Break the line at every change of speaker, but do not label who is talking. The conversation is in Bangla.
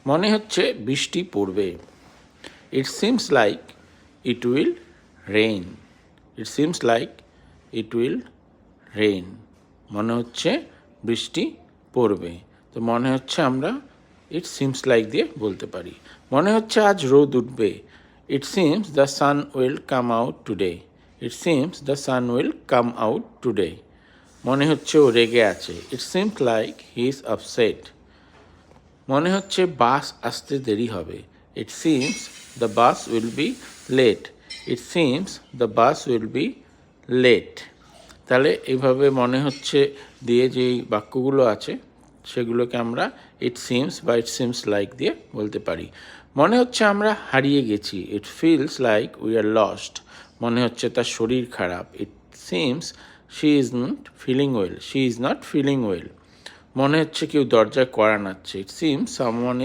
মনে হচ্ছে বৃষ্টি পড়বে। ইট seems like it will rain. It seems like it will rain. মনে হচ্ছে বৃষ্টি পড়বে। তো মনে হচ্ছে আমরা ইট সিমস লাইক দিয়ে বলতে পারি। মনে হচ্ছে আজ রোদ উঠবে। It seems the sun will come out today. It seems the sun will come out today. মনে হচ্ছে ও রেগে আছে। It seems like he is upset. মনে হচ্ছে বাস আসতে দেরি হবে। It seems the bus will be late. It seems the bus will be late. তাহলে এইভাবে মনে হচ্ছে দিয়ে যেই বাক্যগুলো আছে সেগুলোকে আমরা ইট সিমস বা ইট সিমস লাইক দিয়ে বলতে পারি। মনে হচ্ছে আমরা হারিয়ে গেছি। It feels like we are lost. মনে হচ্ছে তার শরীর খারাপ। It seems she is not feeling well. She is not feeling well. মনে হচ্ছে কেউ দরজায় কড়া নাড়ছে। It seems someone